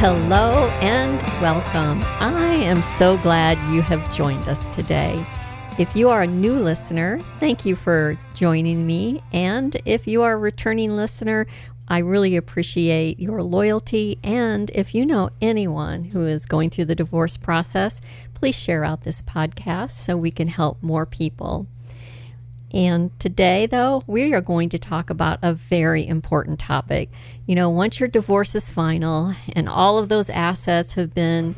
Hello and welcome. I am so glad you have joined us today. If you are a new listener, thank you for joining me. And if you are a returning listener, I really appreciate your loyalty. And if you know anyone who is going through the divorce process, please share out this podcast so we can help more people. And today, though, we are going to talk about a very important topic. You know, once your divorce is final and all of those assets have been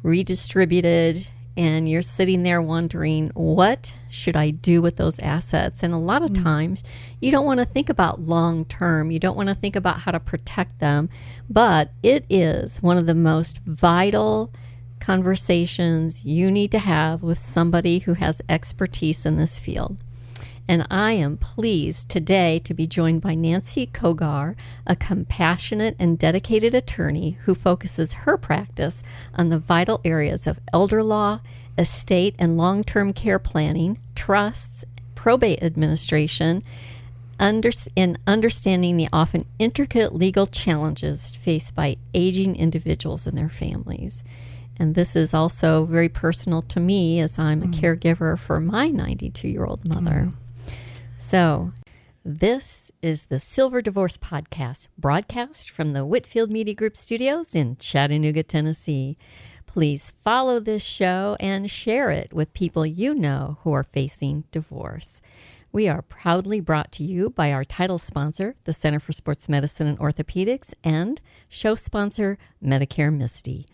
redistributed and you're sitting there wondering, what should I do with those assets? And a lot of times you don't want to think about long term. You don't want to think about how to protect them. But it is one of the most vital conversations you need to have with somebody who has expertise in this field. And I am pleased today to be joined by Nancy Cogar, a compassionate and dedicated attorney who focuses her practice on the vital areas of elder law, estate and long-term care planning, trusts, probate administration, and understanding the often intricate legal challenges faced by aging individuals and their families. And this is also very personal to me as I'm a caregiver for my 92-year-old mother. So, this is the Silver Divorce Podcast, broadcast from the Whitfield Media Group studios in Chattanooga, Tennessee. Please follow this show and share it with people you know who are facing divorce. We are proudly brought to you by our title sponsor, the Center for Sports Medicine and Orthopedics, and show sponsor, Medicare Misty.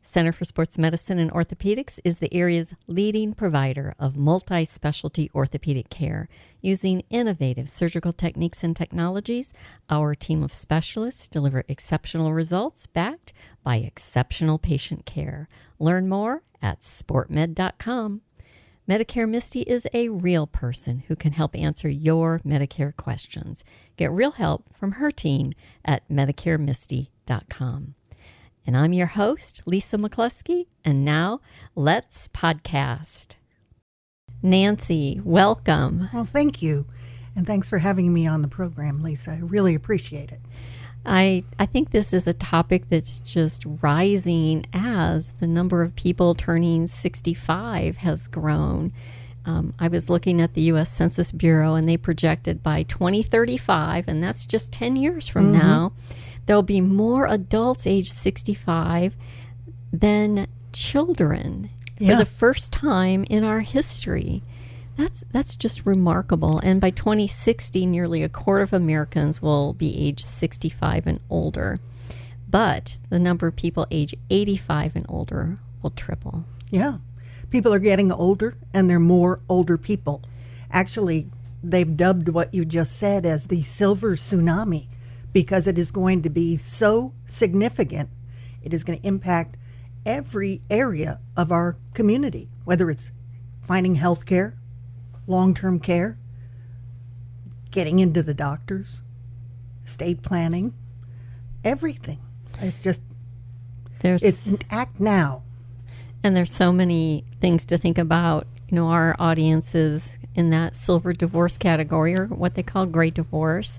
Center for Sports Medicine and Orthopedics is the area's leading provider of multi-specialty orthopedic care. Using innovative surgical techniques and technologies, our team of specialists deliver exceptional results backed by exceptional patient care. Learn more at sportmed.com. Medicare Misty is a real person who can help answer your Medicare questions. Get real help from her team at medicaremisty.com. And I'm your host, Lisa McCluskey, and now let's podcast. Nancy, welcome. Well, thank you, and thanks for having me on the program, Lisa. I really appreciate it. I think this is a topic that's just rising as the number of people turning 65 has grown. I was looking at the U.S. Census Bureau, and they projected by 2035, and that's just 10 years from now, there'll be more adults age 65 than children for the first time in our history. That's just remarkable. And by 2060, nearly a quarter of Americans will be age 65 and older. But the number of people age 85 and older will triple. Yeah. People are getting older, and they're more older people. Actually, they've dubbed what you just said as the silver tsunami, because it is going to be so significant. It is going to impact every area of our community, whether it's finding health care, long-term care, getting into the doctors, estate planning, everything. It's just, it's act now. And there's so many things to think about. You know, our audience is in that silver divorce category, or what they call gray divorce.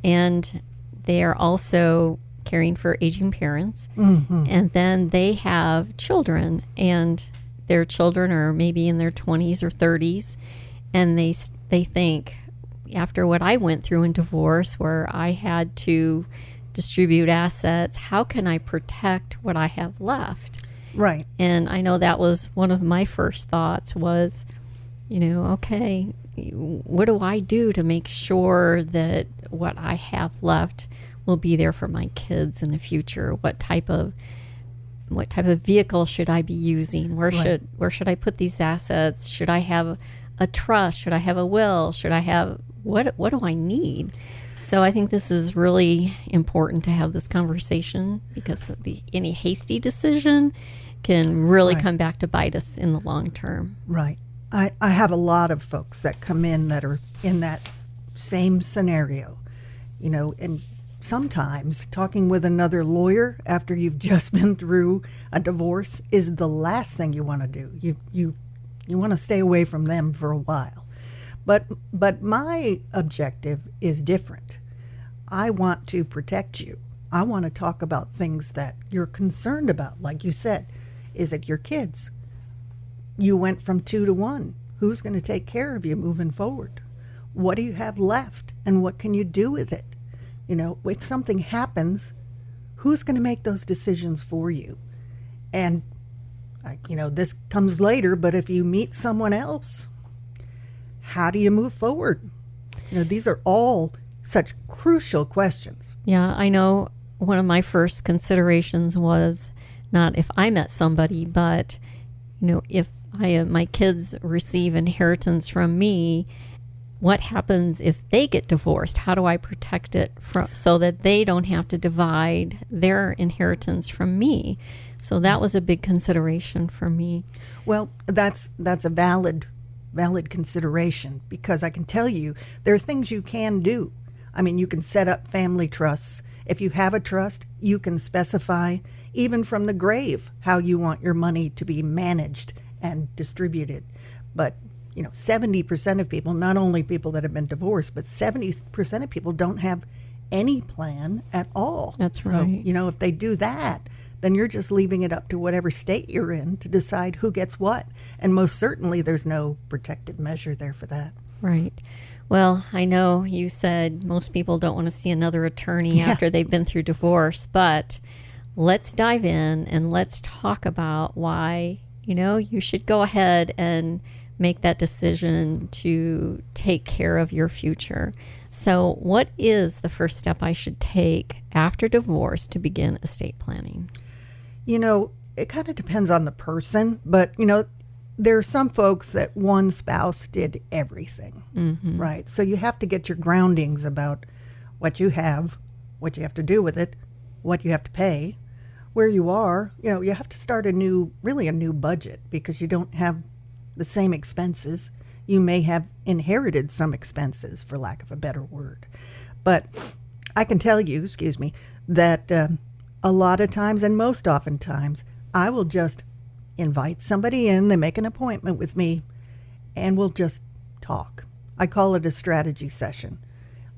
And they are also caring for aging parents. And then they have children, and their children are maybe in their 20s or 30s. And they think, after what I went through in divorce, where I had to distribute assets, how can I protect what I have left? Right. And I know that was one of my first thoughts was, you know, okay, what do I do to make sure that what I have left will be there for my kids in the future? What type of vehicle should I be using? Where should I put these assets? Should I have a trust? Should I have a will? Should I have what do I need? So I think this is really important to have this conversation, because any hasty decision can really come back to bite us in the long term. Right. I have a lot of folks that come in that are in that same scenario, you know, and sometimes talking with another lawyer after you've just been through a divorce is the last thing you want to do. You want to stay away from them for a while. But my objective is different. I want to protect you I want to talk about things that you're concerned about. Like you said, is it your kids? You went from 2 to 1. Who's going to take care of you moving forward? What do you have left, and what can you do with it? If something happens, who's going to make those decisions for you? And, this comes later, but if you meet someone else, how do you move forward? These are all such crucial questions. Yeah, I know one of my first considerations was not if I met somebody, but, if my kids receive inheritance from me, what happens if they get divorced? How do I protect it so that they don't have to divide their inheritance from me? So that was a big consideration for me. Well, that's a valid consideration, because I can tell you there are things you can do. I mean, you can set up family trusts. If you have a trust, you can specify, even from the grave, how you want your money to be managed and distributed. But 70% of people, not only people that have been divorced, but 70% of people don't have any plan at all. That's right. So, if they do that, then you're just leaving it up to whatever state you're in to decide who gets what. And most certainly there's no protective measure there for that. Right. Well, I know you said most people don't want to see another attorney after they've been through divorce, but let's dive in and let's talk about why, you should go ahead and make that decision to take care of your future. So what is the first step I should take after divorce to begin estate planning? It kind of depends on the person, but, there are some folks that one spouse did everything, right? So you have to get your groundings about what you have, what you have to do with it, what you have to pay, where you are. You have to start a new budget, because you don't have the same expenses. You may have inherited some expenses, for lack of a better word. But I can tell you, that a lot of times, and most oftentimes, I will just invite somebody in, they make an appointment with me, and we'll just talk. I call it a strategy session.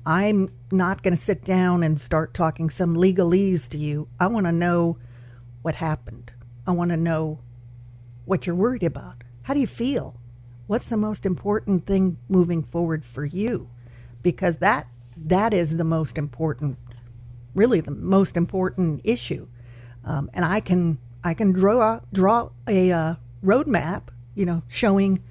I'm not going to sit down and start talking some legalese to you. I want to know what happened. I want to know what you're worried about. How do you feel? What's the most important thing moving forward for you? Because that is the most important, really the most important issue. And I can draw a roadmap, showing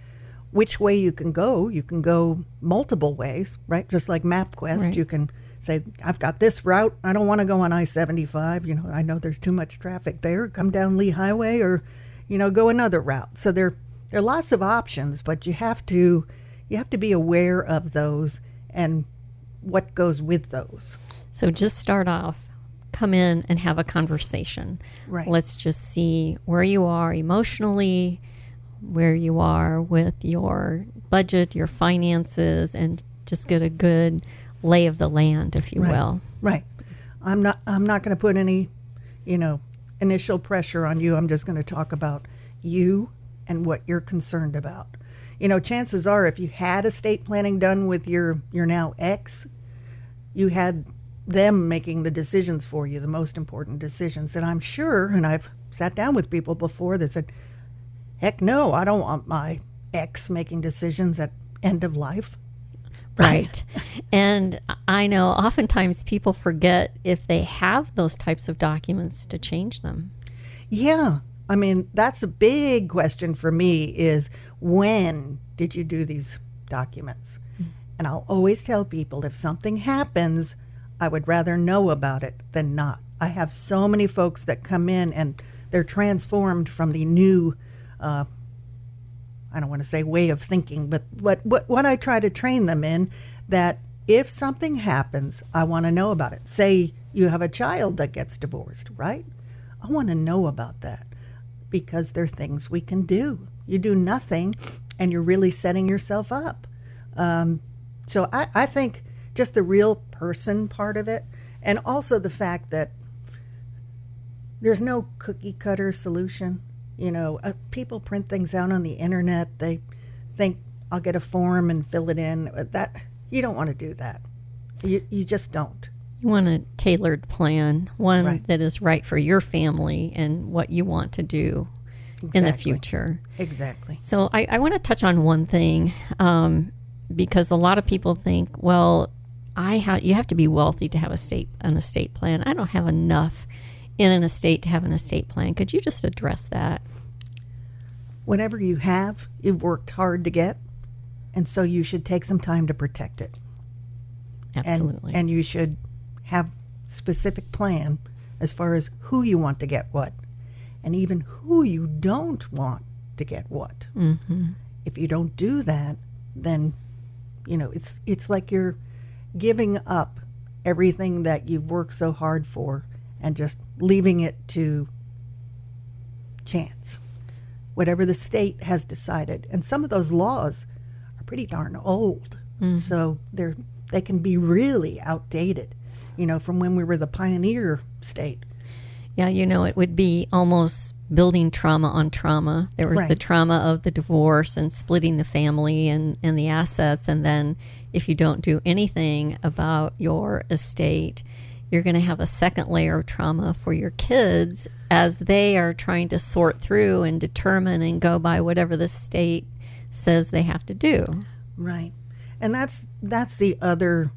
which way you can go. You can go multiple ways, right? Just like MapQuest, Right. You can say, I've got this route. I don't want to go on I-75. I know there's too much traffic there. Come down Lee Highway, or, go another route. So there are lots of options, but you have to be aware of those and what goes with those. So just start off, come in and have a conversation. Right. Let's just see where you are emotionally, where you are with your budget, your finances, and just get a good lay of the land, if you will. Right. I'm not going to put any, initial pressure on you. I'm just going to talk about you and what you're concerned about. Chances are, if you had estate planning done with your now ex, you had them making the decisions for you, the most important decisions. And I'm sure, and I've sat down with people before that said, heck no, I don't want my ex making decisions at end of life. Right. And I know oftentimes people forget, if they have those types of documents, to change them. Yeah. I mean, that's a big question for me, is when did you do these documents? And I'll always tell people, if something happens, I would rather know about it than not. I have so many folks that come in and they're transformed from the new, I don't want to say way of thinking, but what I try to train them in, that if something happens, I want to know about it. Say you have a child that gets divorced, right? I want to know about that, because there are things we can do. You do nothing and you're really setting yourself up. So I think just the real person part of it, and also the fact that there's no cookie cutter solution. People print things out on the internet. They think, I'll get a form and fill it in. That you don't want to do that. You just don't. You want a tailored plan, one Right. that is right for your family and what you want to do in the Exactly. future. Exactly. So I want to touch on one thing, because a lot of people think, well, you have to be wealthy to have an estate plan. I don't have enough in an estate to have an estate plan. Could you just address that? Whatever you have, you've worked hard to get, and so you should take some time to protect it. Absolutely. And you should have specific plan as far as who you want to get what, and even who you don't want to get what. Mm-hmm. If you don't do that, then it's like you're giving up everything that you've worked so hard for and just leaving it to chance, whatever the state has decided. And some of those laws are pretty darn old, so they can be really outdated, from when we were the pioneer state. Yeah, it would be almost building trauma on trauma. There was the Right. trauma of the divorce and splitting the family and the assets. And then if you don't do anything about your estate, you're going to have a second layer of trauma for your kids as they are trying to sort through and determine and go by whatever the state says they have to do. Right. And that's the other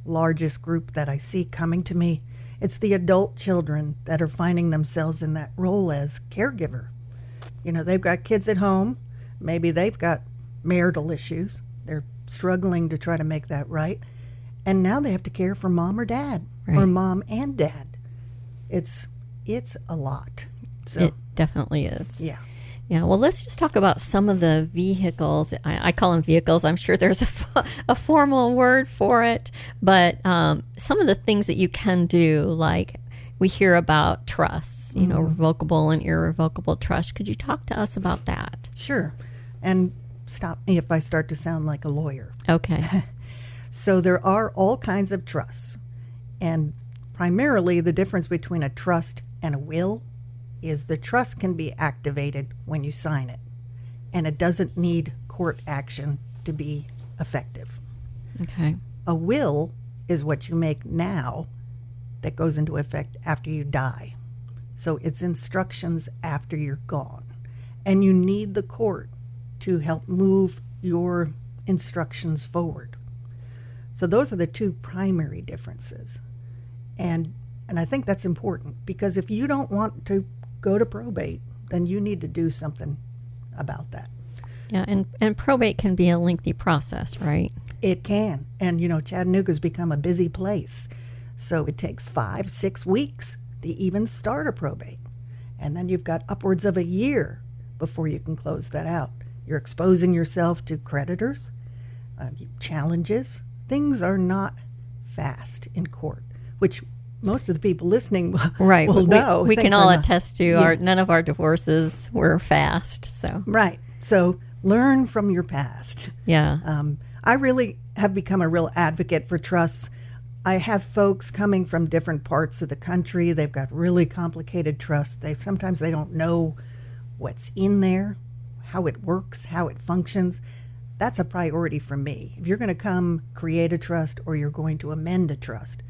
largest group that I see coming to me. It's the adult children that are finding themselves in that role as caregiver. They've got kids at home. Maybe they've got marital issues. They're struggling to try to make that right. And now they have to care for mom or dad, or Right. mom and dad. It's a lot. So, It definitely is. yeah. Yeah, well, let's just talk about some of the vehicles. I call them vehicles. I'm sure there's a formal word for it. But some of the things that you can do, like we hear about trusts, revocable and irrevocable trusts. Could you talk to us about that? Sure. And stop me if I start to sound like a lawyer. Okay. So there are all kinds of trusts. And primarily the difference between a trust and a will is the trust can be activated when you sign it. And it doesn't need court action to be effective. Okay. A will is what you make now that goes into effect after you die. So it's instructions after you're gone. And you need the court to help move your instructions forward. So those are the two primary differences. And I think that's important, because if you don't want to go to probate, then you need to do something about that. Yeah, and probate can be a lengthy process, right? It can. And, Chattanooga's become a busy place. So it takes 5-6 weeks to even start a probate. And then you've got upwards of a year before you can close that out. You're exposing yourself to creditors, challenges. Things are not fast in court, which most of the people listening Right. will know. We can Things all are not- attest to Yeah. none of our divorces were fast. So, Right. So learn from your past. yeah. I really have become a real advocate for trusts. I have folks coming from different parts of the country. They've got really complicated trusts. Sometimes they don't know what's in there, how it works, how it functions. That's a priority for me. If you're going to come create a trust or you're going to amend a trust,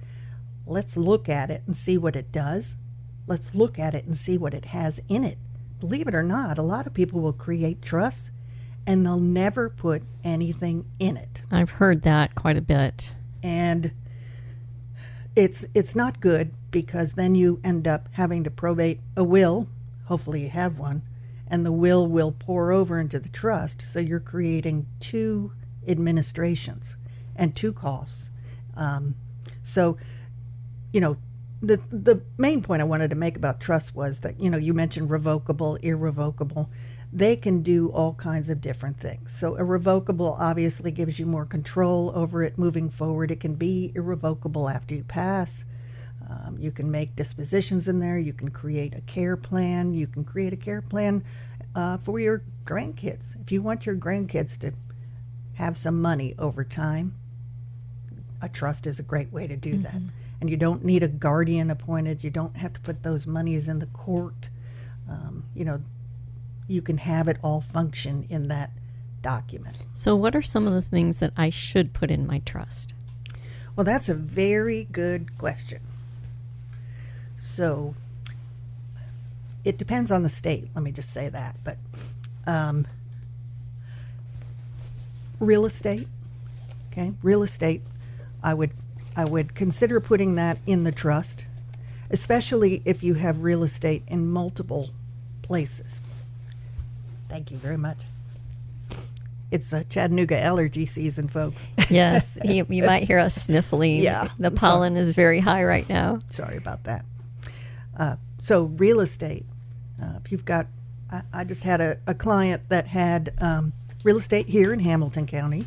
let's look at it and see what it does. Let's look at it and see what it has in it. Believe it or not, a lot of people will create trusts and they'll never put anything in it. I've heard that quite a bit. And it's not good, because then you end up having to probate a will. Hopefully you have one. And the will pour over into the trust. So you're creating two administrations and two costs. So, the main point I wanted to make about trust was that, you mentioned revocable, irrevocable. They can do all kinds of different things. So a revocable obviously gives you more control over it moving forward. It can be irrevocable after you pass. You can make dispositions in there. You can create a care plan. You can create a care plan for your grandkids. If you want your grandkids to have some money over time, a trust is a great way to do that. And you don't need a guardian appointed. You don't have to put those monies in the court. You can have it all function in that document. So what are some of the things that I should put in my trust? Well, that's a very good question. So it depends on the state. Let me just say that. But real estate, okay, real estate, I would consider putting that in the trust, especially if you have real estate in multiple places. Thank you very much. It's a Chattanooga allergy season, folks. Yes, you might hear us sniffling. Yeah, the pollen is very high right now. Sorry about that. So real estate, if you've got, I just had a client that had real estate here in Hamilton County,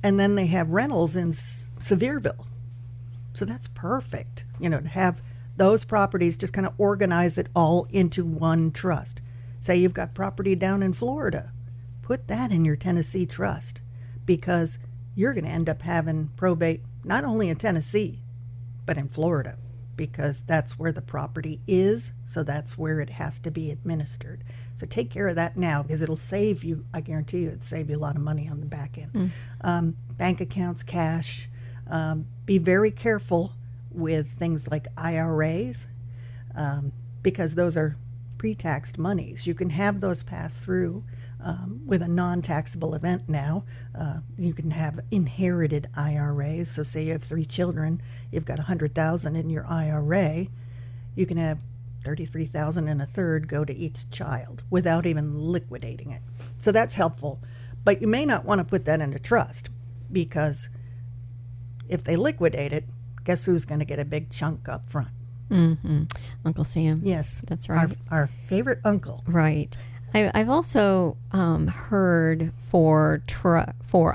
and then they have rentals in Sevierville. So that's perfect, to have those properties, just kind of organize it all into one trust. Say you've got property down in Florida, put that in your Tennessee trust, because you're going to end up having probate not only in Tennessee, but in Florida, because that's where the property is, so that's where it has to be administered. So take care of that now, because it'll save you, I guarantee you, it'll save you a lot of money on the back end. Bank accounts, cash. Be very careful with things like IRAs, because those are pre-taxed monies. You can have those pass through with a non-taxable event now. You can have inherited IRAs. So say you have 3 children, you've got $100,000 in your IRA, you can have $33,000 and a third go to each child without even liquidating it. So that's helpful. But you may not want to put that in a trust, because if they liquidate it, guess who's going to get a big chunk up front? Mm-hmm. Uncle Sam. Yes. That's right. Our favorite uncle. Right. I've also heard for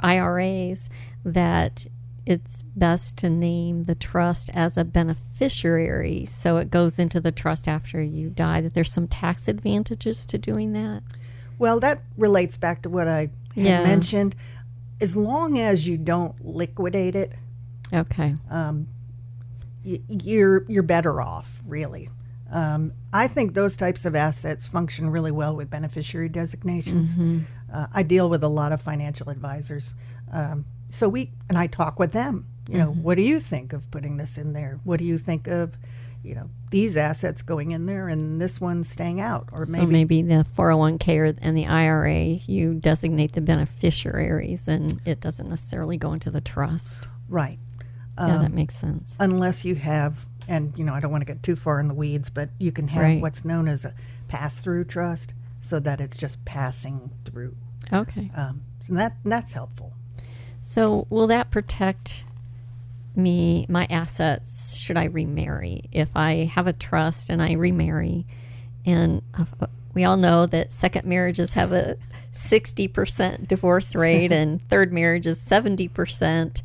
IRAs that it's best to name the trust as a beneficiary, so it goes into the trust after you die, that there's some tax advantages to doing that. Well, that relates back to what I had mentioned. As long as you don't liquidate it, okay, you're better off, really. I think those types of assets function really well with beneficiary designations. Mm-hmm. I deal with a lot of financial advisors. So I talk with them. What do you think of putting this in there? What do you think of, these assets going in there and this one staying out? Or maybe the 401k and the IRA, you designate the beneficiaries and it doesn't necessarily go into the trust. Right. Yeah, that makes sense. Unless you have, and I don't want to get too far in the weeds, but you can have what's known as a pass-through trust, so that it's just passing through. Okay. So that's helpful. So will that protect my assets should I remarry? If I have a trust and I remarry, and we all know that second marriages have a 60% divorce rate and third marriages 70%.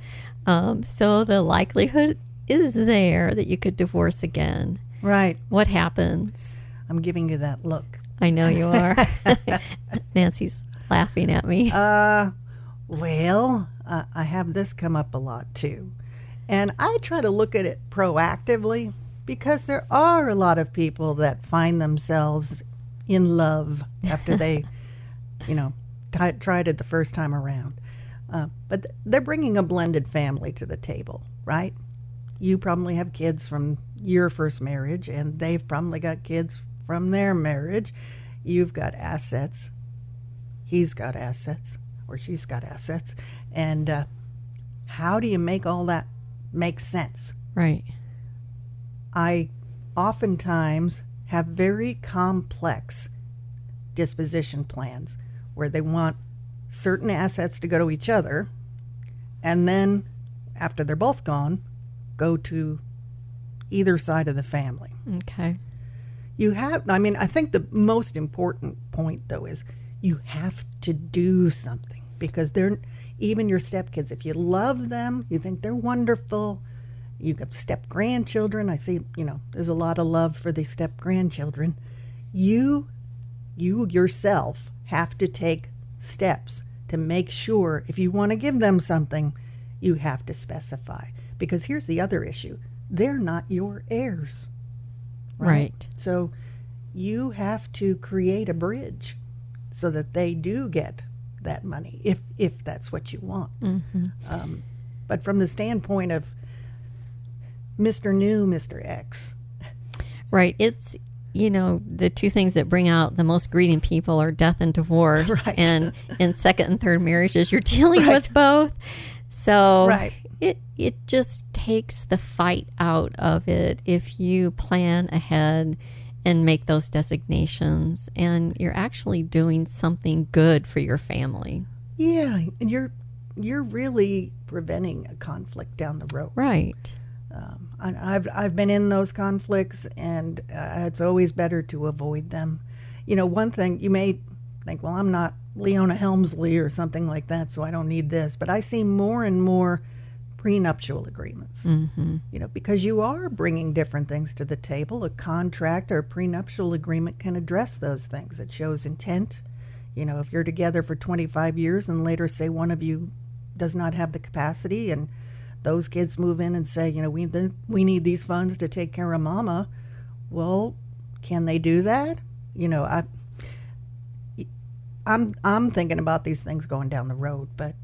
So the likelihood is there that you could divorce again. Right. What happens? I'm giving you that look. I know you are. Nancy's laughing at me. Well, I have this come up a lot too. And I try to look at it proactively, because there are a lot of people that find themselves in love after they, tried it the first time around. But they're bringing a blended family to the table, right? You probably have kids from your first marriage, and they've probably got kids from their marriage. You've got assets. He's got assets, or she's got assets. And how do you make all that make sense? Right. I oftentimes have very complex disposition plans where they want certain assets to go to each other, and then after they're both gone, go to either side of the family. Okay. I think the most important point, though, is you have to do something, because they're, even your stepkids, if you love them, you think they're wonderful, you have step-grandchildren, I see, there's a lot of love for the step-grandchildren, you yourself have to take steps to make sure, if you want to give them something, you have to specify. Because here's the other issue. They're not your heirs. Right? So you have to create a bridge so that they do get that money, if that's what you want. Mm-hmm. But from the standpoint of Mr. New, Mr. X. Right. It's, the two things that bring out the most greeting people are death and divorce. Right. And in second and third marriages, you're dealing Right. with both. So Right. it just takes the fight out of it if you plan ahead and make those designations, and you're actually doing something good for your family. Yeah, and you're really preventing a conflict down the road. Right. I've been in those conflicts, and it's always better to avoid them. One thing you may think, well, I'm not Leona Helmsley or something like that, so I don't need this. But I see more and more prenuptial agreements, because you are bringing different things to the table. A contract or a prenuptial agreement can address those things. It shows intent. If you're together for 25 years and later say one of you does not have the capacity, and those kids move in and say, we need these funds to take care of mama. Well, can they do that? I'm thinking about these things going down the road, but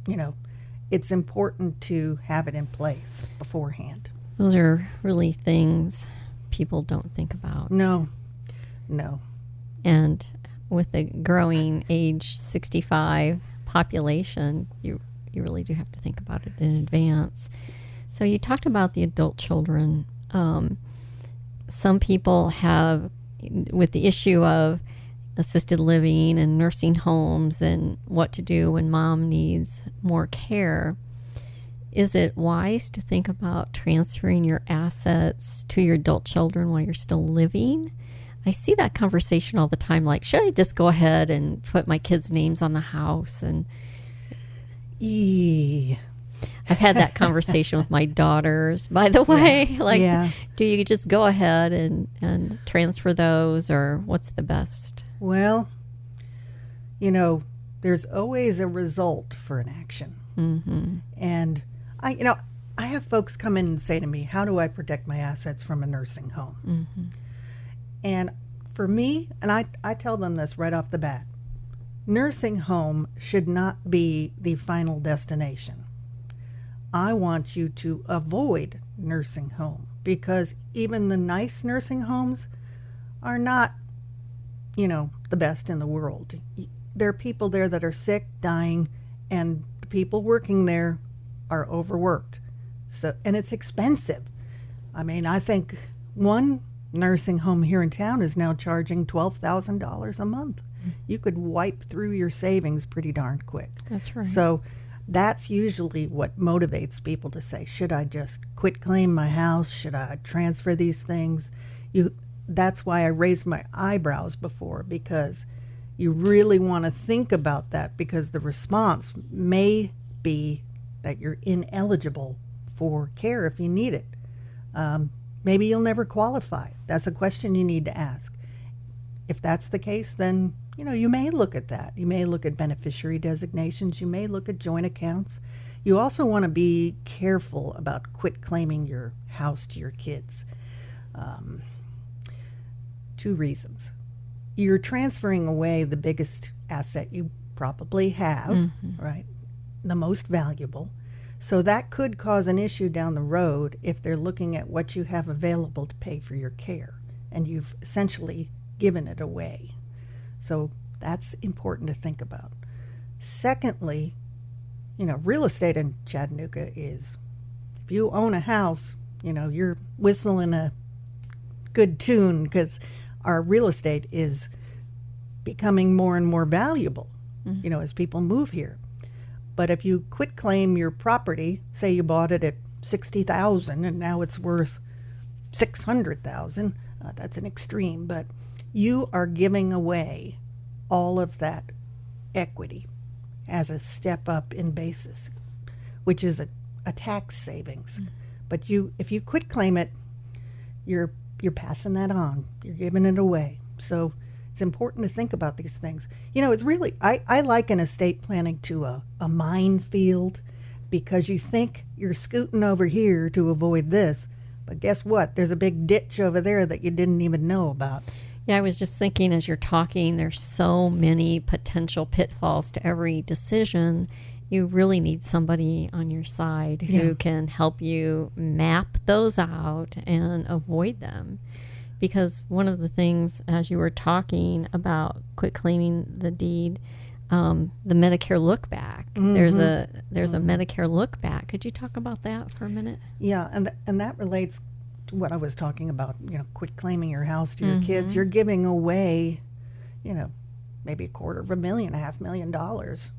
it's important to have it in place beforehand. Those are really things people don't think about. No. And with the growing age 65 population, you really do have to think about it in advance. So you talked about the adult children. Some people have, with the issue of assisted living and nursing homes and what to do when mom needs more care, is it wise to think about transferring your assets to your adult children while you're still living? I see that conversation all the time, like, should I just go ahead and put my kids' names on the house? And I've had that conversation with my daughters, by the way. Do you just go ahead and transfer those, or what's the best? Well, there's always a result for an action. And I have folks come in and say to me, how do I protect my assets from a nursing home? And for me, and I tell them this right off the bat, nursing home should not be the final destination. I want you to avoid nursing home, because even the nice nursing homes are not, the best in the world. There are people there that are sick, dying, and the people working there are overworked. And it's expensive. I think one nursing home here in town is now charging $12,000 a month. You could wipe through your savings pretty darn quick. That's right. So that's usually what motivates people to say, should I just quit claim my house? Should I transfer these things? That's why I raised my eyebrows before, because you really want to think about that, because the response may be that you're ineligible for care if you need it. Maybe you'll never qualify. That's a question you need to ask. If that's the case, then you may look at that. You may look at beneficiary designations. You may look at joint accounts. You also want to be careful about quit claiming your house to your kids. 2 reasons. You're transferring away the biggest asset you probably have, right? The most valuable. So that could cause an issue down the road if they're looking at what you have available to pay for your care, and you've essentially given it away. So that's important to think about. Secondly, real estate in Chattanooga is, if you own a house, you're whistling a good tune, because our real estate is becoming more and more valuable, as people move here. But if you quit claim your property, say you bought it at $60,000 and now it's worth $600,000, that's an extreme, but you are giving away all of that equity as a step up in basis, which is a tax savings. But if you quit claim it, you're passing that on. You're giving it away. So it's important to think about these things. It's really, I liken estate planning to a minefield, because you think you're scooting over here to avoid this, but guess what? There's a big ditch over there that you didn't even know about. Yeah, I was just thinking as you're talking, there's so many potential pitfalls to every decision, you really need somebody on your side who can help you map those out and avoid them. Because one of the things, as you were talking about quit claiming the deed, the Medicare look back, there's a Medicare look back. Could you talk about that for a minute? Yeah, and that relates to what I was talking about, quit claiming your house to your kids. You're giving away, maybe $250,000, $500,000.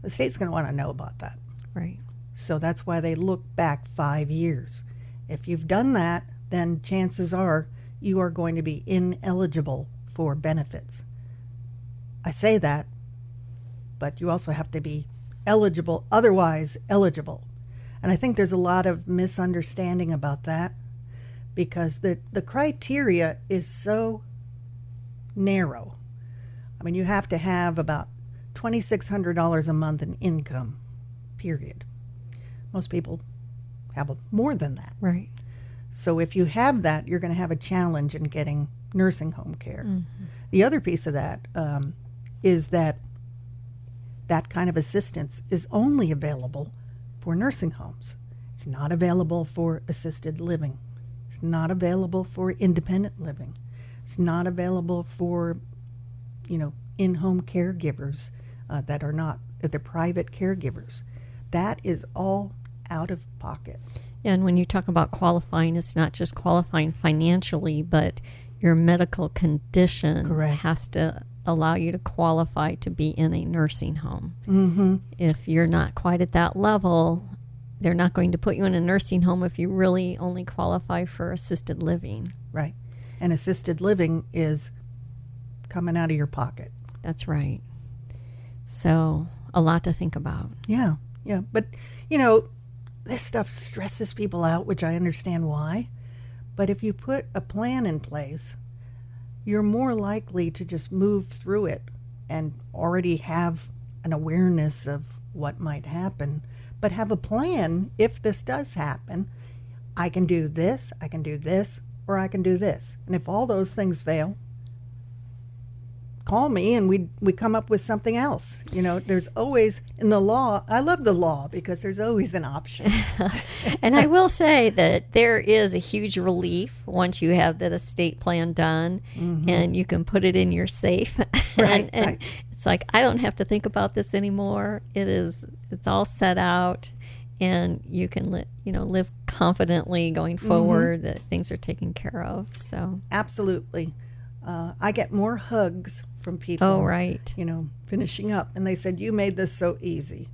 The state's going to want to know about that. Right. So that's why they look back 5 years. If you've done that, then chances are you are going to be ineligible for benefits. I say that, but you also have to be eligible, otherwise eligible. And I think there's a lot of misunderstanding about that because the criteria is so narrow. I mean, you have to have about $2,600 a month in income, period. Most people have more than that. Right. So if you have that, you're going to have a challenge in getting nursing home care. The other piece of that is that kind of assistance is only available for nursing homes. It's not available for assisted living. It's not available for independent living. It's not available for, in-home caregivers that are not, they're private caregivers. That is all out of pocket. And when you talk about qualifying, it's not just qualifying financially, but your medical condition has to allow you to qualify to be in a nursing home. If you're not quite at that level, they're not going to put you in a nursing home if you really only qualify for assisted living. Right. And assisted living is coming out of your pocket. That's right. So a lot to think about. Yeah. But, this stuff stresses people out, which I understand why. But if you put a plan in place, you're more likely to just move through it and already have an awareness of what might happen. But have a plan if this does happen. I can do this, or I can do this. And if all those things fail, call me and we come up with something else. There's always, in the law, I love the law because there's always an option. And I will say that there is a huge relief once you have that estate plan done and you can put it in your safe. Right. and it's like, I don't have to think about this anymore. It's all set out and you can live confidently going forward that things are taken care of. So absolutely. I get more hugs from people. Oh, right. Finishing up. And they said, you made this so easy.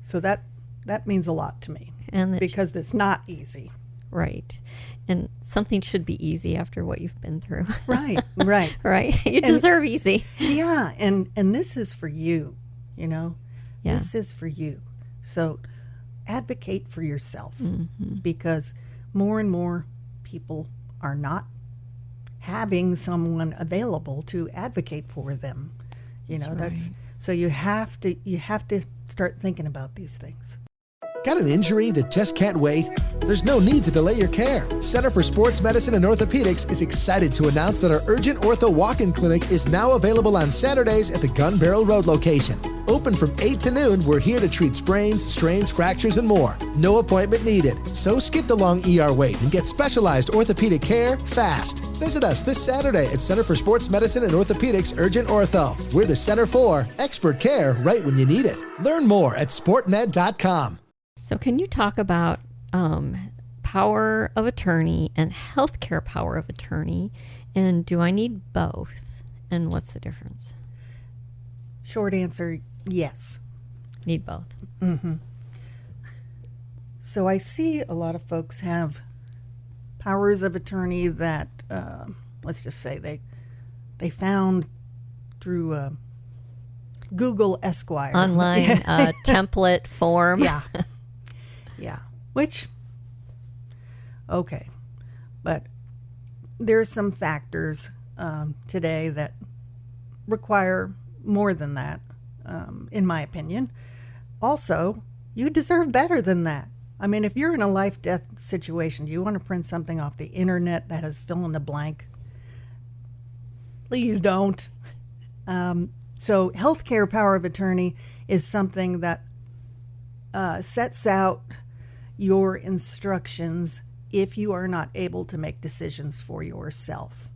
So that means a lot to me. And because it's not easy. Right. And something should be easy after what you've been through. Right. Right. You deserve easy. Yeah. And this is for you, Yeah. This is for you. So advocate for yourself because more and more people are not having someone available to advocate for them. That's so you have to start thinking about these things. Got an injury that just can't wait? There's no need to delay your care. Center for Sports Medicine and Orthopedics is excited to announce that our Urgent Ortho Walk-In Clinic is now available on Saturdays at the Gun Barrel Road location. Open from 8 to noon, we're here to treat sprains, strains, fractures, and more. No appointment needed. So skip the long ER wait and get specialized orthopedic care fast. Visit us this Saturday at Center for Sports Medicine and Orthopedics Urgent Ortho. We're the center for expert care right when you need it. Learn more at sportmed.com. So can you talk about power of attorney and healthcare power of attorney, and do I need both, and what's the difference? Short answer, yes. Need both. So I see a lot of folks have powers of attorney that, let's just say they found through Google Esquire. Online template form. Yeah. Which, okay. But there's some factors today that require more than that, in my opinion. Also, you deserve better than that. I mean, if you're in a life-death situation, do you want to print something off the internet that has fill in the blank? Please don't. So healthcare power of attorney is something that sets out your instructions if you are not able to make decisions for yourself.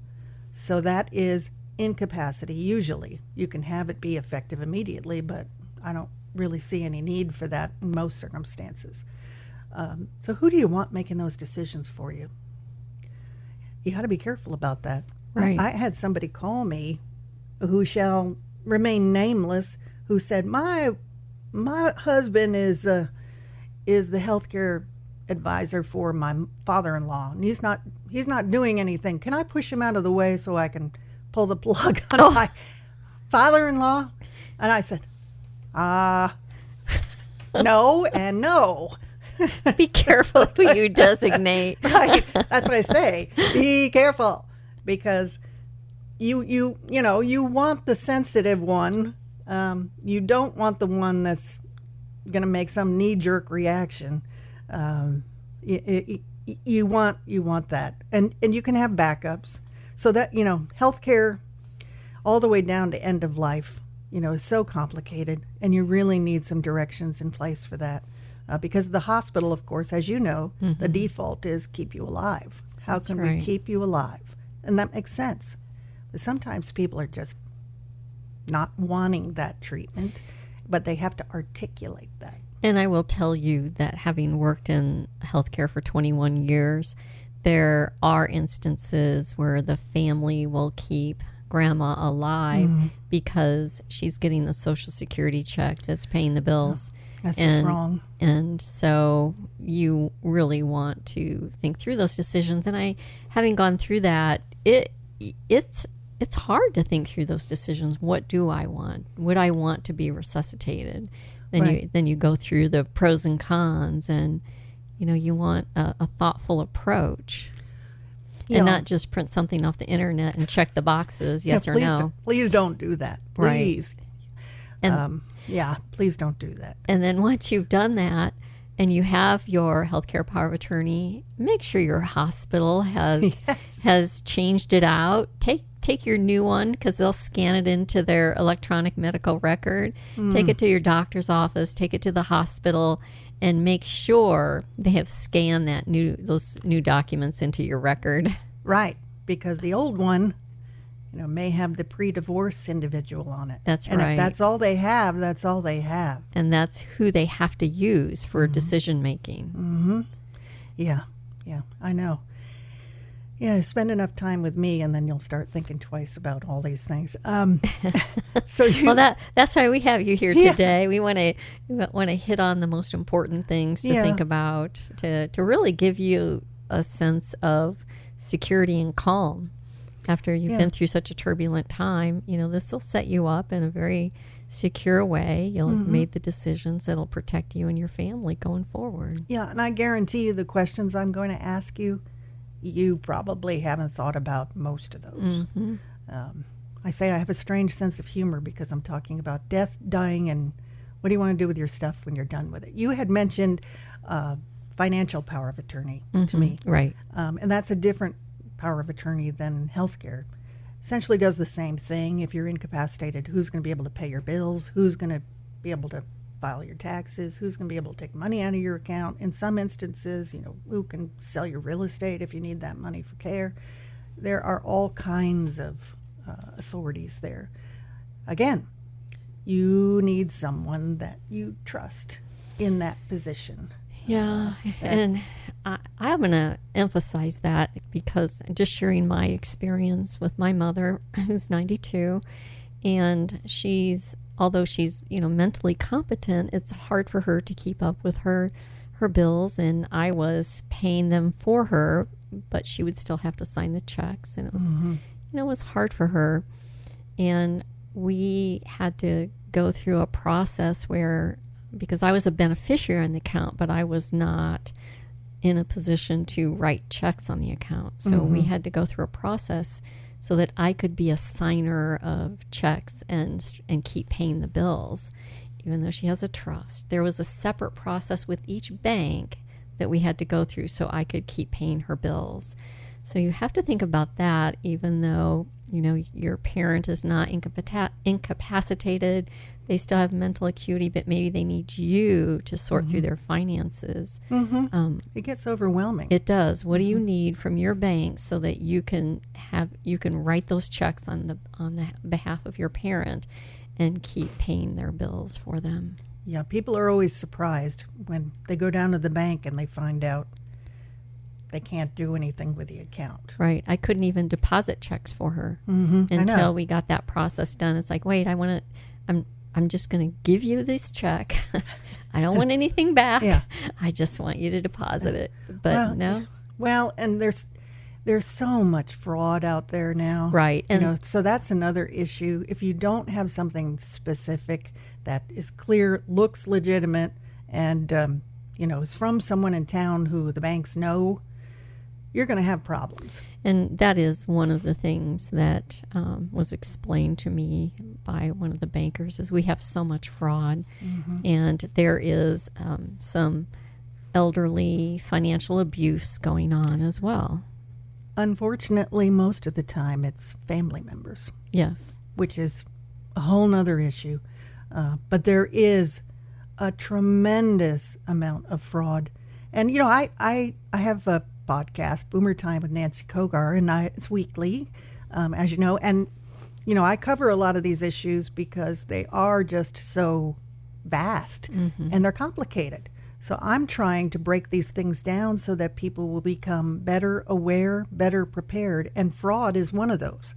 So that is incapacity. Usually you can have it be effective immediately, but I don't really see any need for that in most circumstances. So who do you want making those decisions for you? You got to be careful about that. Right. I had somebody call me who shall remain nameless, who said, my husband is the healthcare advisor for my father-in-law, and he's not doing anything. Can I push him out of the way so I can pull the plug on my father-in-law? And I said, no and no. Be careful who you designate. Right. That's what I say. Be careful, because you want the sensitive one. You don't want the one that's going to make some knee-jerk reaction. You want that, and you can have backups, so that healthcare, all the way down to end of life, is so complicated, and you really need some directions in place for that. Because the hospital, of course, as you know, the default is keep you alive. How can we keep you alive? And that makes sense. But sometimes people are just not wanting that treatment, but they have to articulate that. And I will tell you that having worked in healthcare for 21 years, there are instances where the family will keep grandma alive because she's getting the Social Security check that's paying the bills. That's just wrong. And so you really want to think through those decisions. And having gone through that, it's hard to think through those decisions. What do I want? Would I want to be resuscitated? Then you go through the pros and cons, and you want a thoughtful approach, and not just print something off the internet and check the boxes, yes or no. Please don't do that. Please. Right. And please don't do that. And then once you've done that and you have your healthcare power of attorney, make sure your hospital has changed it out. Take your new one, because they'll scan it into their electronic medical record. Take it to your doctor's office, take it to the hospital, and make sure they have scanned those new documents into your record. Right, because the old one may have the pre-divorce individual on it. That's and right. If that's all they have, that's all they have. And that's who they have to use for decision making. Yeah, I know. Yeah, spend enough time with me, and then you'll start thinking twice about all these things. That's why we have you here today. We want to hit on the most important things to think about, to really give you a sense of security and calm. After you've been through such a turbulent time, this will set you up in a very secure way. You'll have made the decisions that'll protect you and your family going forward. Yeah, and I guarantee you the questions I'm going to ask you, you probably haven't thought about most of those. I say I have a strange sense of humor because I'm talking about death, dying, and what do you want to do with your stuff when you're done with it. You had mentioned financial power of attorney to me. Right. And that's a different power of attorney than healthcare. Essentially does the same thing. If you're incapacitated, who's going to be able to pay your bills? Who's going to be able to file your taxes? Who's going to be able to take money out of your account? In some instances, who can sell your real estate if you need that money for care? There are all kinds of authorities there. Again, you need someone that you trust in that position. Yeah, and I'm going to emphasize that because just sharing my experience with my mother, who's 92, and although she's mentally competent, it's hard for her to keep up with her bills, and I was paying them for her, but she would still have to sign the checks, and it was it was hard for her, and we had to go through a process where, because I was a beneficiary on the account, but I was not in a position to write checks on the account. So we had to go through a process so that I could be a signer of checks and keep paying the bills, even though she has a trust. There was a separate process with each bank that we had to go through so I could keep paying her bills. So you have to think about that, even though your parent is not incapacitated. they still have mental acuity, but maybe they need you to sort through their finances. It gets overwhelming. It does. What do you need from your bank so that you can write those checks on the behalf of your parent and keep paying their bills for them? Yeah, people are always surprised when they go down to the bank and they find out they can't do anything with the account. Right. I couldn't even deposit checks for her I know. until we got that process done. It's like, wait, I'm just going to give you this check. I don't want anything back. Yeah. I just want you to deposit it. But no. Well, and there's so much fraud out there now. Right. And so that's another issue. If you don't have something specific that is clear, looks legitimate, and is from someone in town who the banks know, you're going to have problems. And that is one of the things that was explained to me by one of the bankers is we have so much fraud, and there is some elderly financial abuse going on as well. Unfortunately, most of the time it's family members. Yes. Which is a whole nother issue. But there is a tremendous amount of fraud. And, I have a podcast, Boomer Time with Nancy Cogar, and it's weekly, as you know. And, I cover a lot of these issues because they are just so vast and they're complicated. So I'm trying to break these things down so that people will become better aware, better prepared, and fraud is one of those.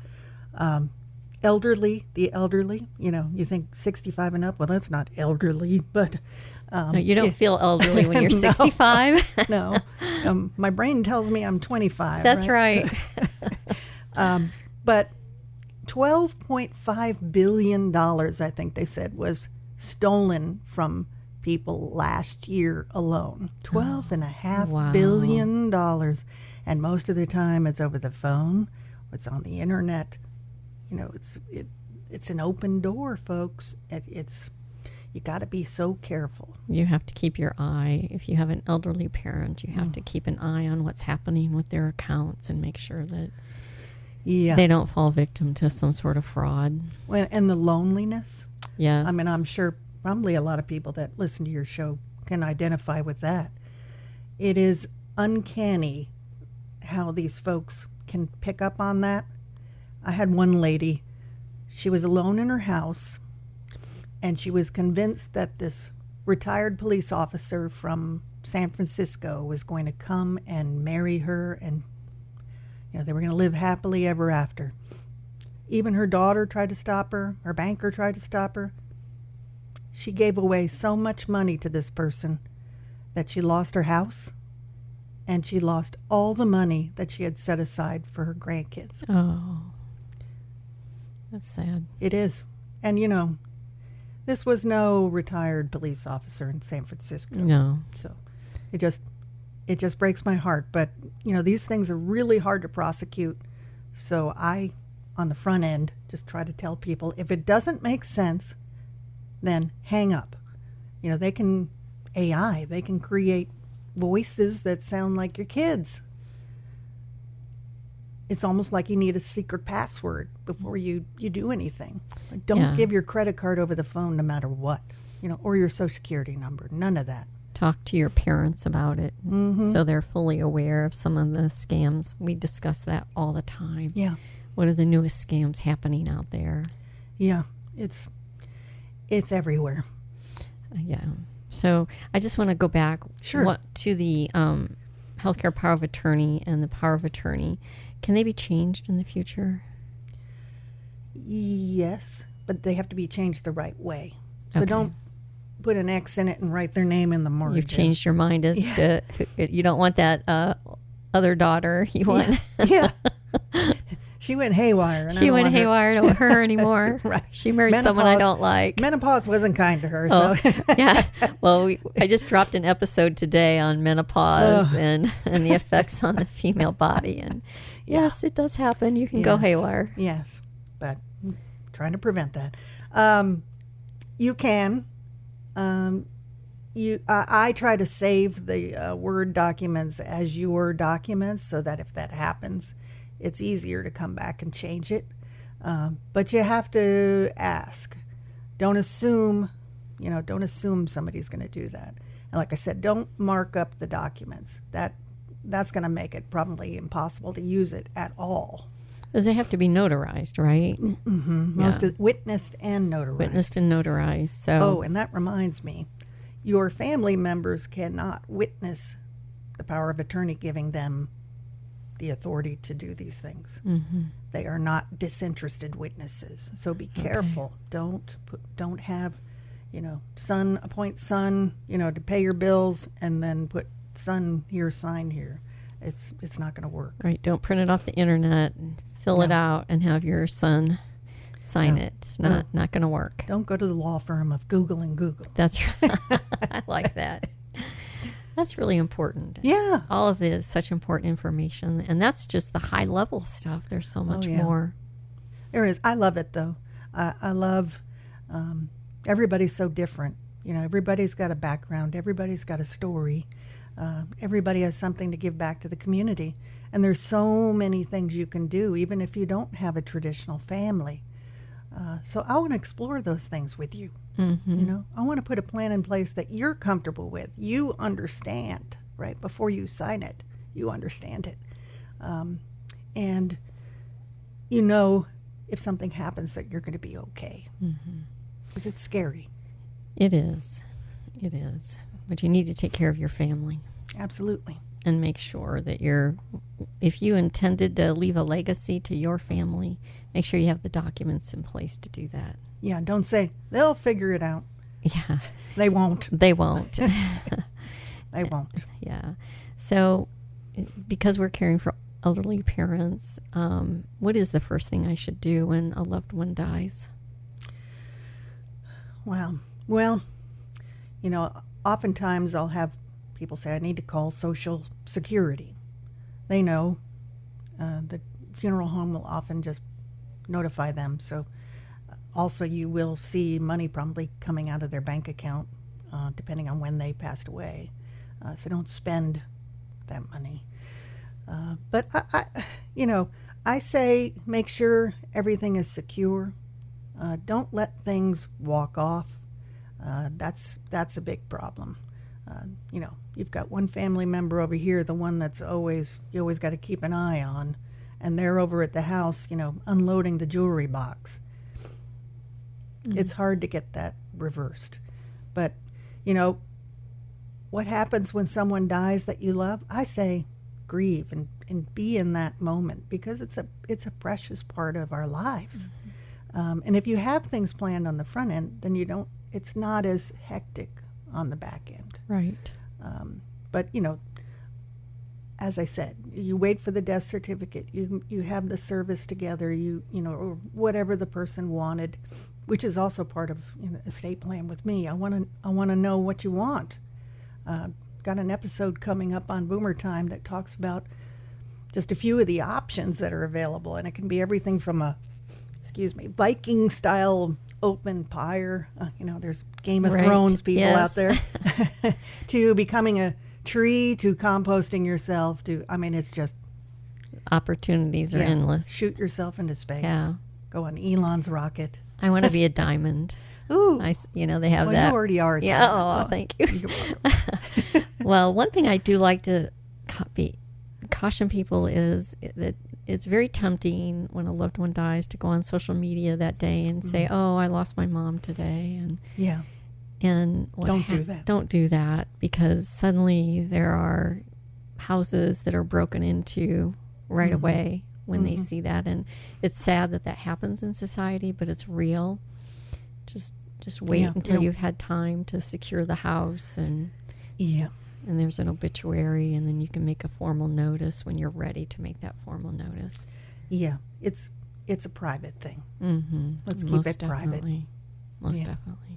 The elderly, you think 65 and up, well, that's not elderly, but... no, you don't feel elderly when you're 65. No. My brain tells me I'm 25. That's right. But $12.5 billion, I think they said, was stolen from people last year alone. $12.5 billion. And most of the time it's over the phone, it's on the internet. It's an open door, folks. You got to be so careful. You have to keep your eye. If you have an elderly parent, you have to keep an eye on what's happening with their accounts and make sure that they don't fall victim to some sort of fraud. Well, and the loneliness. Yes. I mean, I'm sure probably a lot of people that listen to your show can identify with that. It is uncanny how these folks can pick up on that. I had one lady, she was alone in her house, and she was convinced that this retired police officer from San Francisco was going to come and marry her, and they were going to live happily ever after. Even her daughter tried to stop her. Her banker tried to stop her. She gave away so much money to this person that she lost her house, and she lost all the money that she had set aside for her grandkids. Oh, that's sad. It is. And, this was no retired police officer in San Francisco. No. So it just breaks my heart. But, these things are really hard to prosecute. So I, on the front end, just try to tell people, if it doesn't make sense, then hang up. They can create voices that sound like your kids. It's almost like you need a secret password before you do anything. Don't give your credit card over the phone no matter what, or your Social Security number. None of that. Talk to your parents about it so they're fully aware of some of the scams. We discuss that all the time. Yeah. What are the newest scams happening out there? Yeah, it's everywhere. Yeah. So I just want to go back to the healthcare power of attorney and the power of attorney. Can they be changed in the future? Yes, but they have to be changed the right way. So don't put an X in it and write their name in the margin. You've changed your mind as to you don't want that other daughter. You want She went haywire. And she went haywire. I don't want her anymore. Right. She married someone I don't like. Menopause wasn't kind to her. Oh, so. Yeah. Well, I just dropped an episode today on menopause and the effects on the female body. And yes, it does happen. You can go haywire. Yes, but I'm trying to prevent that. You can. I try to save the Word documents as your documents so that if that happens, it's easier to come back and change it. But you have to ask. don't assume, don't assume somebody's going to do that. And like I said, don't mark up the documents. That's going to make it probably impossible to use it at all. Does it have to be notarized, right? Mm-hmm. Most of witnessed and notarized. Witnessed and notarized. So. Oh, and that reminds me, your family members cannot witness the power of attorney giving them the authority to do these things. Mm-hmm. They are not disinterested witnesses. So be careful. Okay. Don't have, appoint son, to pay your bills and then put son here, sign here. It's not going to work. Right. Don't print it off the internet and fill it out and have your son sign it. It's not going to work. Don't go to the law firm of Google and Google. That's right. I like that. That's really important. Yeah. All of it is such important information. And that's just the high level stuff. There's so much more. There is. I love it, though. I love everybody's so different. Everybody's got a background. Everybody's got a story. Everybody has something to give back to the community. And there's so many things you can do, even if you don't have a traditional family. So I want to explore those things with you. Mm-hmm. I want to put a plan in place that you're comfortable with. You understand, right? Before you sign it, you understand it. And if something happens that you're going to be okay. Because it's scary. It is. It is. But you need to take care of your family. Absolutely. And make sure that if you intended to leave a legacy to your family, make sure you have the documents in place to do that. Yeah, don't say, they'll figure it out. Yeah. They won't. They won't. They won't. Yeah. So, because we're caring for elderly parents, what is the first thing I should do when a loved one dies? Wow. Well, oftentimes I'll have people say, I need to call Social Security. They know. The funeral home will often just notify them. So also you will see money probably coming out of their bank account, depending on when they passed away. So don't spend that money. But I say make sure everything is secure. Don't let things walk off. That's a big problem. You've got one family member over here, the one that's you always got to keep an eye on, and they're over at the house, unloading the jewelry box. Mm-hmm. It's hard to get that reversed. But, what happens when someone dies that you love? I say grieve and be in that moment, because it's a precious part of our lives. Mm-hmm. And if you have things planned on the front end, then it's not as hectic on the back end. Right. But, as I said, you wait for the death certificate, you have the service together, or whatever the person wanted, which is also part of estate plan with me. I want to know what you want. Got an episode coming up on Boomer Time that talks about just a few of the options that are available, and it can be everything from a Viking style open pyre, there's Game of Thrones people out there, to becoming a tree, to composting yourself, it's just opportunities are endless. Shoot yourself into space. Yeah. Go on Elon's rocket. I want to be a diamond. Ooh. They have that. You already are. Yeah. Oh, thank you. Well, one thing I do like to caution people is that it's very tempting when a loved one dies to go on social media that day and say, "Oh, I lost my mom today," and don't do that, because suddenly there are houses that are broken into right away when they see that, and it's sad that happens in society, but it's real. Just wait until you've had time to secure the house and there's an obituary, and then you can make a formal notice when you're ready to make that formal notice. Yeah, it's a private thing. Mm-hmm. Let's keep it private. Most definitely.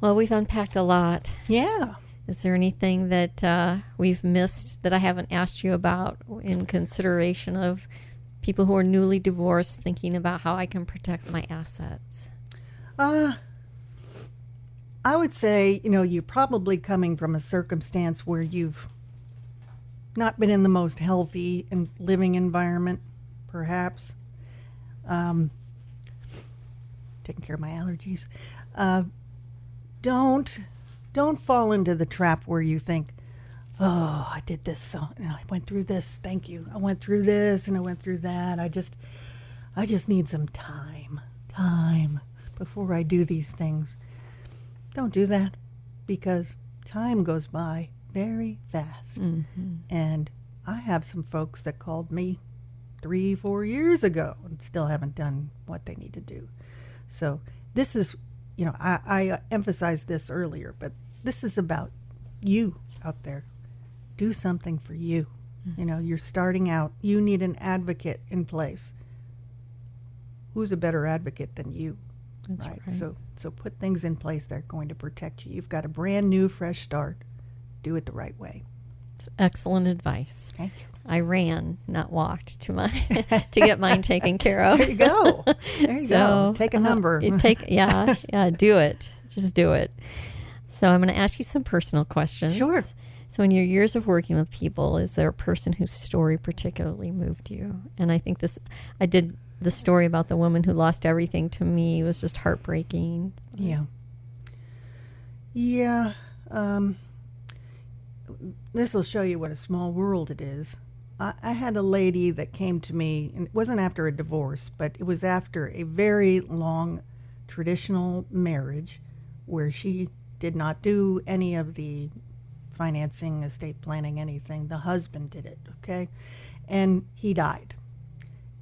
Well, we've unpacked a lot. Yeah. Is there anything that we've missed that I haven't asked you about in consideration of people who are newly divorced thinking about how I can protect my assets? I would say, you're probably coming from a circumstance where you've not been in the most healthy and living environment, perhaps. taking care of my allergies. Don't fall into the trap where you think, oh, I did this, so and I went through this. Thank you. I went through this and I went through that. I just need some time before I do these things. Don't do that, because time goes by very fast. Mm-hmm. And I have some folks that called me 3-4 years ago and still haven't done what they need to do. So this is, I emphasized this earlier, but this is about you out there. Do something for you. Mm-hmm. You're starting out. You need an advocate in place. Who's a better advocate than you? That's right. So put things in place that are going to protect you. You've got a brand new, fresh start. Do it the right way. It's excellent advice. Thank you. I ran, not walked, to get mine taken care of. There you go. There you go. Take a number. Do it. Just do it. So I'm going to ask you some personal questions. Sure. So in your years of working with people, is there a person whose story particularly moved you? And I think I did the story about the woman who lost everything. To me, was just heartbreaking. Yeah. Yeah. This will show you what a small world it is. I had a lady that came to me, and it wasn't after a divorce, but it was after a very long traditional marriage where she did not do any of the financing, estate planning, anything. The husband did it, okay? And he died.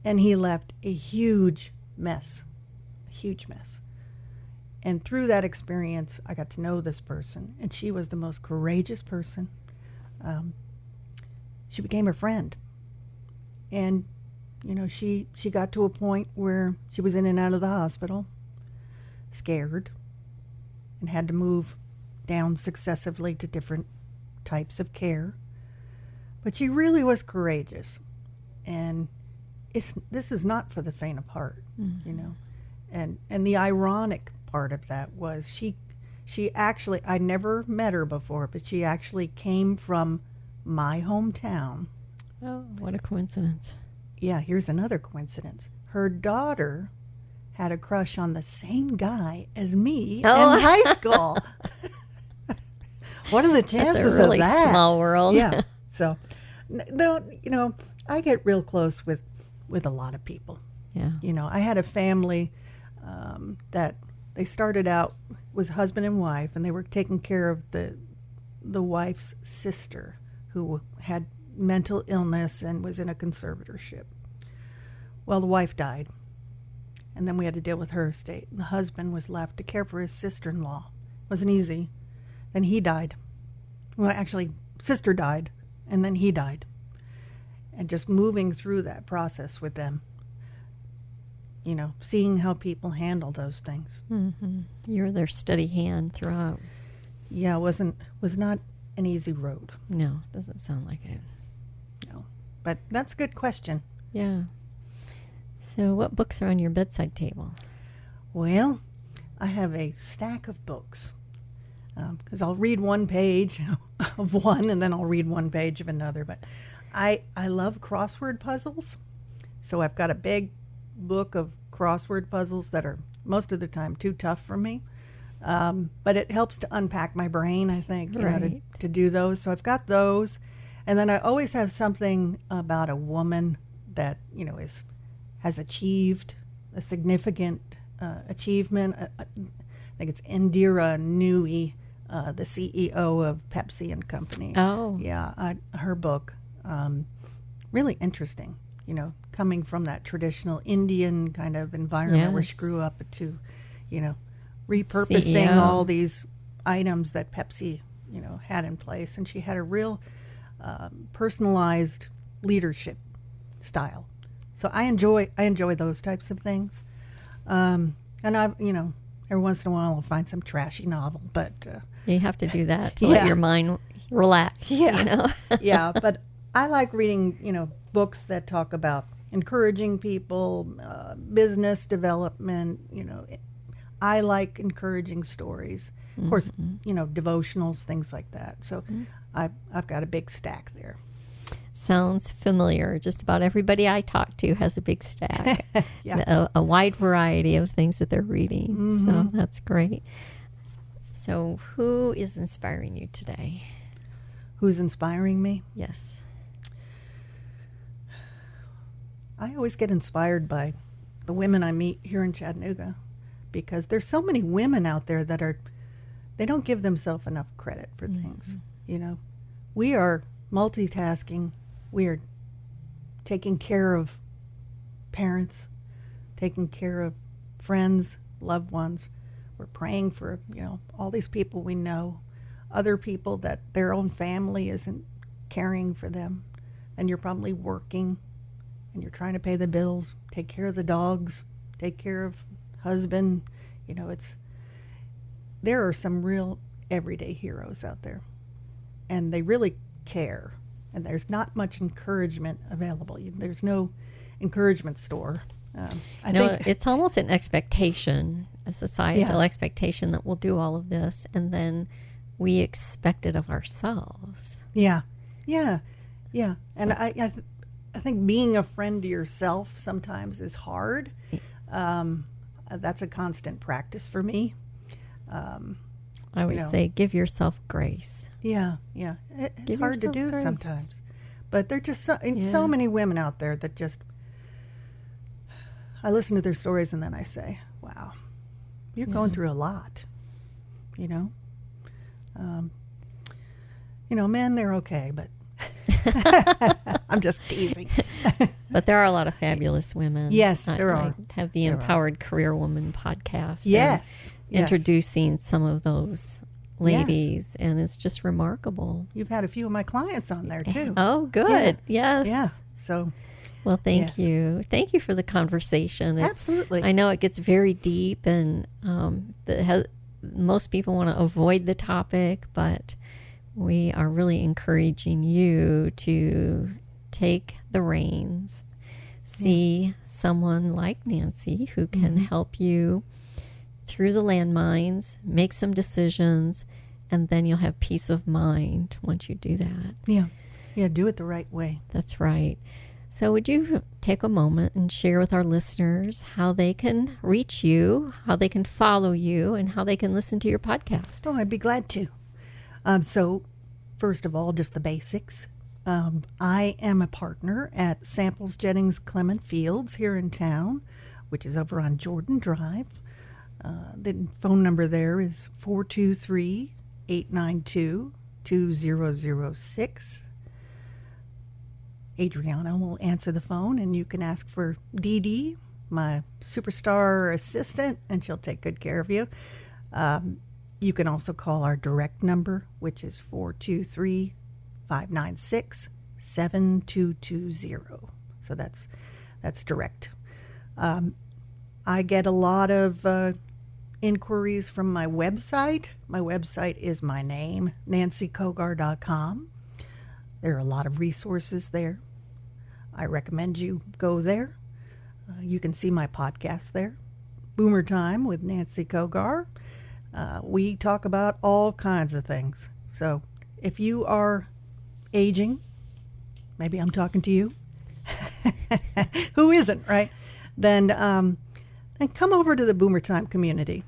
And he left a huge mess. And through that experience, I got to know this person, and she was the most courageous person. She became a friend. And, she got to a point where she was in and out of the hospital, scared, and had to move down successively to different types of care. But she really was courageous. And this is not for the faint of heart, And the ironic part of that was she actually, I never met her before, but she actually came from my hometown. Oh, what a coincidence. Yeah, here's another coincidence. Her daughter had a crush on the same guy as me in high school. What are the chances That's a really of that? Small world. Yeah. So, I get real close with a lot of people. Yeah. I had a family that they started out, was husband and wife, and they were taking care of the wife's sister who had mental illness and was in a conservatorship. Well, the wife died, and then we had to deal with her estate. And the husband was left to care for his sister-in-law. Wasn't easy. Then he died. Well, actually, sister died, and then he died. And just moving through that process with them, seeing how people handle those things. Mm-hmm. You were their steady hand throughout. Yeah, was not an easy road. No, doesn't sound like it. No, but that's a good question. Yeah. So what books are on your bedside table? Well, I have a stack of books because I'll read one page of one and then I'll read one page of another. But I love crossword puzzles. So I've got a big book of crossword puzzles that are most of the time too tough for me. But it helps to unpack my brain, I think, to do those. So I've got those. And then I always have something about a woman that, has achieved a significant achievement. I think it's Indira Nooyi, the CEO of Pepsi and Company. Oh. Yeah, her book, really interesting, coming from that traditional Indian kind of environment where she grew up to, repurposing CEO. all these items that Pepsi, had in place. And she had a real personalized leadership style. So I enjoy those types of things. And I've, every once in a while I'll find some trashy novel, but You have to do that to let your mind relax. Yeah. Yeah, but I like reading, books that talk about encouraging people, business development, I like encouraging stories. Of course, devotionals, things like that. So I've got a big stack there. sounds familiar. Just about everybody I talk to has a big stack, Yeah. a wide variety of things that they're reading. So that's great. So who is inspiring you today? Who's inspiring me? Yes. I always get inspired by the women I meet here in Chattanooga, because there's so many women out there that they don't give themselves enough credit for things. You know, we are multitasking. We are taking care of parents, taking care of friends, loved ones. We're praying for, all these people we know, other people that their own family isn't caring for them. And you're probably working and you're trying to pay the bills, take care of the dogs, take care of husband. There are some real everyday heroes out there, and they really care. And there's not much encouragement available. There's no encouragement store. I think it's almost an expectation, a societal expectation that we'll do all of this, and then we expect it of ourselves. Yeah. And I think being a friend to yourself sometimes is hard. That's a constant practice for me. I would say give yourself grace. Yeah. It's Give hard to yourself do grace. sometimes. But there are just so many women out there that just, I listen to their stories and then I say, wow, you're going through a lot, men, they're okay, but I'm just teasing. But there are a lot of fabulous women. Yes, there are. I have the Empowered Career Woman podcast. Yes. Introducing some of those ladies, and it's just remarkable. You've had a few of my clients on there, too. Oh, good. Yeah. Yes. Yeah. So, well, thank you. Thank you for the conversation. Absolutely. I know it gets very deep, and most people want to avoid the topic, but we are really encouraging you to take the reins, see someone like Nancy who can help you through the landmines, make some decisions, and then you'll have peace of mind once you do that. Yeah, do it the right way. That's right. So would you take a moment and share with our listeners how they can reach you, how they can follow you, and how they can listen to your podcast? Oh, I'd be glad to. So, first of all, just the basics. I am a partner at Samples Jennings Clement Fields here in town, which is over on Jordan Drive. The phone number there is 423-892-2006. Adriana will answer the phone, and you can ask for Dee Dee, my superstar assistant, and she'll take good care of you. You can also call our direct number, which is 423-596-7220. So that's direct. I get a lot of inquiries from my website. My website is my name, nancycogar.com. There are a lot of resources there. I recommend you go there. You can see my podcast there, Boomer Time with Nancy Cogar. We talk about all kinds of things. So if you are aging, maybe I'm talking to you. Who isn't, right? Then come over to the Boomer Time community.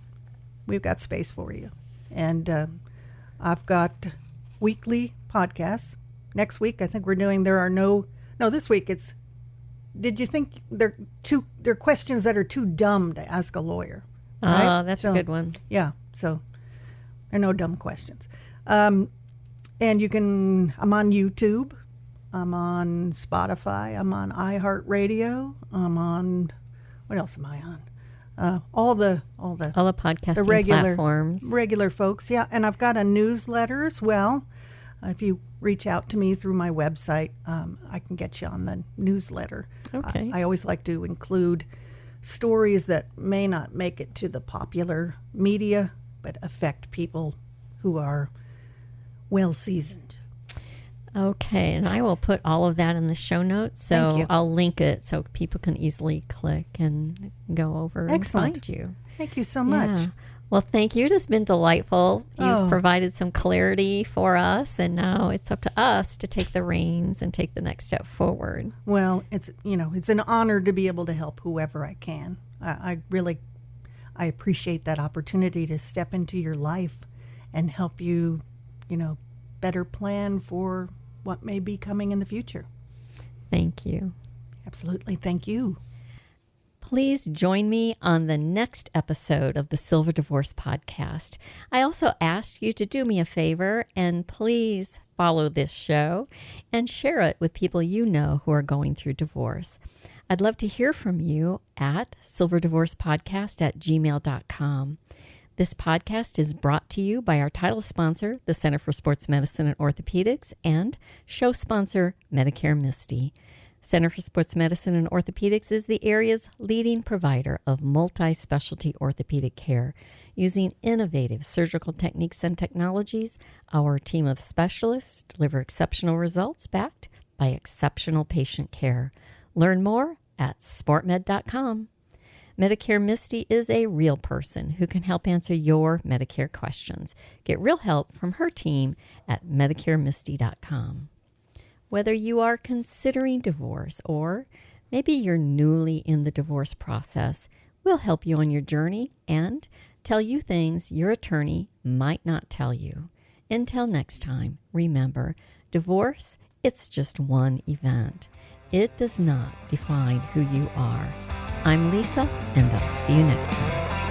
We've got space for you. And I've got weekly podcasts. Next week, I think this week it's, did you think they're questions that are too dumb to ask a lawyer? Right? Oh, that's a good one. Yeah, so there are no dumb questions. And I'm on YouTube. I'm on Spotify. I'm on iHeartRadio. I'm on, what else am I on? All the podcasting platforms. Regular folks, yeah. And I've got a newsletter as well. If you reach out to me through my website, I can get you on the newsletter. Okay. I always like to include stories that may not make it to the popular media, but affect people who are well-seasoned. Okay, and I will put all of that in the show notes, so I'll link it so people can easily click and go over and find you. Thank you so much. Yeah. Well, thank you. It has been delightful. You've Oh. provided some clarity for us, and now it's up to us to take the reins and take the next step forward. Well, it's an honor to be able to help whoever I can. I really appreciate that opportunity to step into your life and help you, better plan for what may be coming in the future. Thank you. Absolutely. Thank you. Please join me on the next episode of the Silver Divorce Podcast. I also ask you to do me a favor and please follow this show and share it with people you know who are going through divorce. I'd love to hear from you at silverdivorcepodcast@gmail.com. This podcast is brought to you by our title sponsor, the Center for Sports Medicine and Orthopedics, and show sponsor, Medicare Misty. Center for Sports Medicine and Orthopedics is the area's leading provider of multi-specialty orthopedic care. Using innovative surgical techniques and technologies, our team of specialists deliver exceptional results backed by exceptional patient care. Learn more at sportmed.com. Medicare Misty is a real person who can help answer your Medicare questions. Get real help from her team at medicaremisty.com. Whether you are considering divorce or maybe you're newly in the divorce process, we'll help you on your journey and tell you things your attorney might not tell you. Until next time, remember, divorce, it's just one event. It does not define who you are. I'm Lisa, and I'll see you next time.